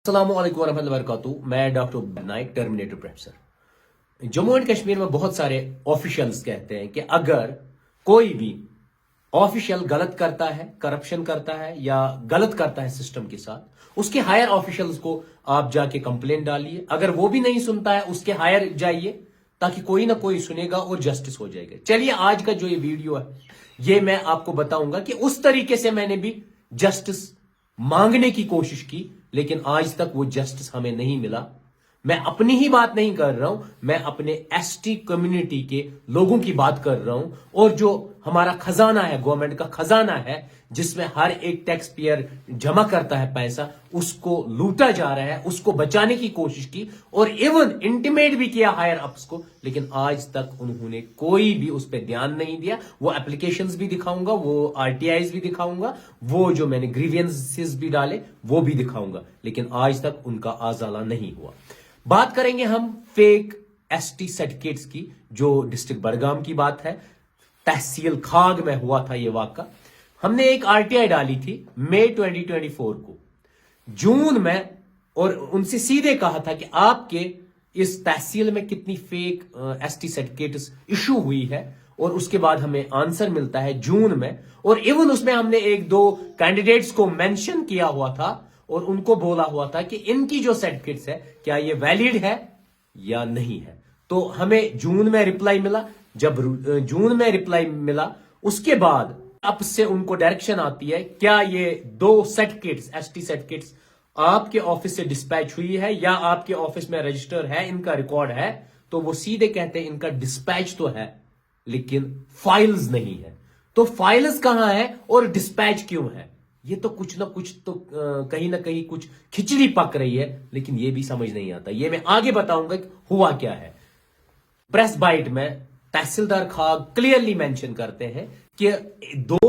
अस्सलाम वालेकुम वरहमतुल्लाहि वबरकातुहू। मैं doctor Naik, terminator professor. Jammu and Kashmir में बहुत सारे ऑफिशियल्स कहते हैं कि अगर कोई भी ऑफिशियल गलत करता है, करप्शन करता है या गलत करता है सिस्टम के साथ, उसके हायर ऑफिशियल्स को आप जाके कंप्लेन डालिए। अगर वो भी नहीं सुनता है, उसके हायर जाइए, ताकि कोई ना कोई सुनेगा और जस्टिस हो जाएगा। चलिए, आज का जो ये वीडियो है, ये मैं आपको बताऊंगा कि उस तरीके से मैंने भी जस्टिस मांगने की कोशिश की, लेकिन आज तक वो जस्टिस हमें नहीं मिला। मैं अपनी ही बात नहीं कर रहा हूं, मैं अपने एसटी कम्युनिटी के लोगों की बात कर रहा हूं। और जो हमारा खजाना है, गवर्नमेंट का खजाना है, जिसमें हर एक टैक्स पेयर जमा करता है पैसा, उसको लूटा जा रहा है, उसको बचाने की कोशिश की और इवन इंटीमेट भी किया हायर अप्स को, लेकिन आज तक उन्होंने कोई भी उस पर ध्यान नहीं दिया। वो एप्लीकेशंस भी दिखाऊंगा, वो आरटीआईज भी दिखाऊंगा, वो जो मैंने ग्रीवियंसेस भी डाले वो भी दिखाऊंगा, लेकिन आज तक उनका आजाला नहीं हुआ। बात करेंगे हम फेक एसटी सर्टिफिकेट्स की, जो डिस्ट्रिक्ट बड़गाम की बात है। तहसील खाग में हुआ था ये वाकया। हमने एक आरटीआई डाली थी मई 2024 को, जून में, और उनसे सीधे कहा था कि आपके इस तहसील में कितनी फेक एसटी सर्टिफिकेट्स इशू हुई है, और उसके बाद हमें आंसर मिलता है जून में। और इवन उसमें हमने एक दो कैंडिडेट्स को मेंशन किया हुआ था और उनको बोला हुआ था कि इनकी जो सर्टिफिकेट्स है, क्या ये वैलिड है या नहीं है। तो हमें जून में रिप्लाई मिला। जब जून में रिप्लाई मिला, उसके बाद अब से उनको डायरेक्शन आती है, क्या ये दो सर्टिफिकेट्स, एसटी सर्टिफिकेट्स, आपके ऑफिस से डिस्पैच हुई है या आपके ऑफिस में रजिस्टर है, इनका रिकॉर्ड है। तो वो सीधे कहते हैं इनका डिस्पैच तो है, लेकिन फाइल्स नहीं है। तो फाइल्स कहां है और डिस्पैच क्यों है? ये तो कुछ ना कुछ तो कहीं ना कहीं कुछ खिचड़ी पक रही है, लेकिन ये भी समझ नहीं आता। ये मैं आगे बताऊंगा कि हुआ क्या है। प्रेस बाइट में तहसीलदार खाग क्लियरली मेंशन करते हैं कि दो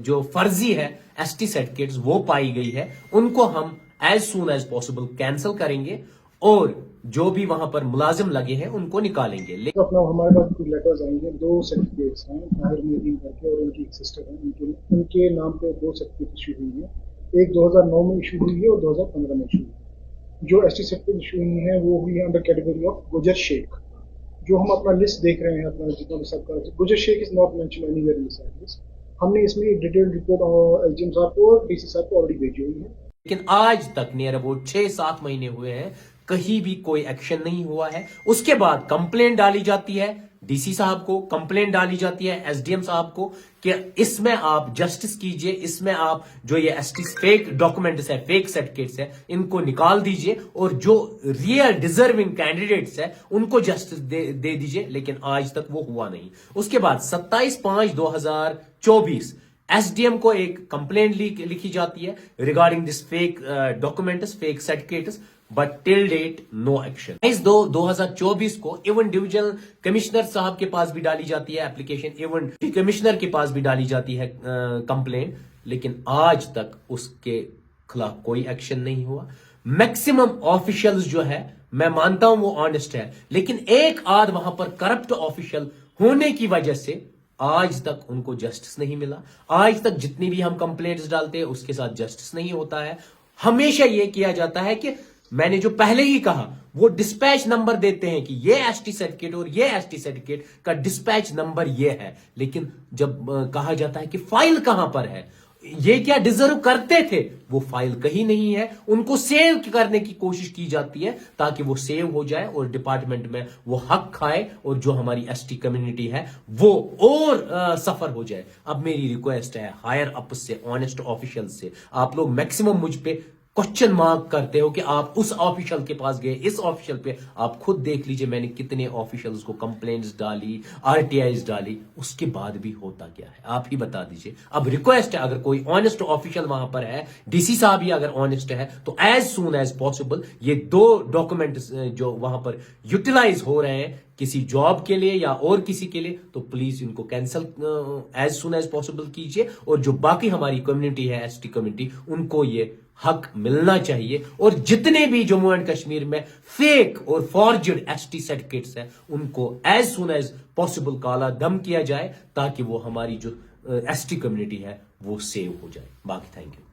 जो फर्जी है एसटी सर्टिफिकेट्स वो पाई गई है, उनको हम as soon as possible cancel करेंगे और जो भी वहां पर मुलाजिम लगे हैं उनको निकालेंगे। तो अपना हमारे पास कुछ लेटर्स आएंगे, दो सर्टिफिकेट्स हैं ताहिर मोहद्दीन करके, और उनकी एक सिस्टर है, उनके नाम पे दो सर्टिफिकेट इशू हुई है। एक 2009 में इशू हुई है और 2015 में इशू हुई है। जो एसटी सर्टिफिकेट इशू हुई है वो हुई है अंडर कैटेगरी ऑफ गुजर शेख। जो हम अपना लिस्ट देख रहे हैं, अपना जितना भी सबका, गुजर Sheikh is not mention anywhere in this list. हमने इसमें एक डिटेल रिपोर्ट एसडीएम साहब को और डीसी साहब को ऑलरेडी भेजी हुई है, लेकिन आज तक नियर अबाउट 6-7 महीने हुए हैं, कहीं भी कोई एक्शन नहीं हुआ है। उसके बाद कंप्लेंट डाली जाती है डीसी साहब को, कंप्लेंट डाली जाती है एसडीएम साहब को कि इसमें आप जस्टिस कीजिए, इसमें आप जो ये एसटी फेक डॉक्यूमेंट्स है, फेक सर्टिफिकेट्स है, इनको निकाल दीजिए और जो रियल डिजर्विंग कैंडिडेट्स है उनको जस्टिस दे दीजिए। लेकिन आज तक वो हुआ नहीं। उसके बाद 27/5/2024 एसडीएम को एक कंप्लेंट लिखी जाती है regarding this fake documents, fake certificates, but till date no action. 2024 को इवन डिविजनल कमिश्नर साहब के पास भी डाली जाती है एप्लीकेशन, इवन कमिश्नर के पास भी डाली जाती है कंप्लेंट, लेकिन आज तक उसके खिलाफ कोई एक्शन नहीं हुआ। मैक्सिमम ऑफिशियल्स जो है, मैं मानता हूं वो ऑनेस्ट है, लेकिन एक आध वहां पर करप्ट ऑफिशियल होने की वजह से आज तक उनको जस्टिस नहीं मिला। आज तक जितनी भी हम कंप्लेंट्स डालते हैं उसके साथ जस्टिस नहीं होता है। हमेशा ये किया जाता है कि मैंने जो पहले ही कहा, वो डिस्पैच नंबर देते हैं कि ये एसटी सर्टिफिकेट और ये एसटी सर्टिफिकेट का डिस्पैच नंबर ये है, लेकिन जब कहा जाता है कि फाइल कहां पर है, ये क्या डिजर्व करते थे, वो फाइल कहीं नहीं है। उनको सेव करने की कोशिश की जाती है ताकि वो सेव हो जाए और डिपार्टमेंट में वो हक खाए और जो हमारी एसटी कम्युनिटी है वो और सफर हो जाए। अब मेरी रिक्वेस्ट है हायर अप से, ऑनेस्ट ऑफिशियल से, आप लोग मैक्सिमम मुझ पे क्वेश्चन मार्क करते हो कि आप उस ऑफिशियल के पास गए, इस ऑफिशियल पे। आप खुद देख लीजिए मैंने कितने ऑफिशियल्स को कंप्लेंट्स डाली, आरटीआईज डाली, उसके बाद भी होता क्या है, आप ही बता दीजिए। अब रिक्वेस्ट है, अगर कोई ऑनेस्ट ऑफिशियल वहां पर है, डीसी साहब ही अगर ऑनेस्ट है, तो एज सून एज पॉसिबल ये दो डॉक्यूमेंट्स जो वहां पर यूटिलाइज हो रहे हैं किसी जॉब के लिए या और किसी के लिए, तो प्लीज इनको cancel as soon as possible कीजिए। और जो बाकी हमारी कम्युनिटी है, एसटी कम्युनिटी, उनको ये हक मिलना चाहिए। और जितने भी जम्मू एंड कश्मीर में फेक और फॉर्जड एसटी सर्टिफिकेट्स हैं, उनको एज सून एज पॉसिबल काला दम किया जाए ताकि वो हमारी जो एसटी कम्युनिटी है वो सेव हो जाए। बाकी थैंक यू।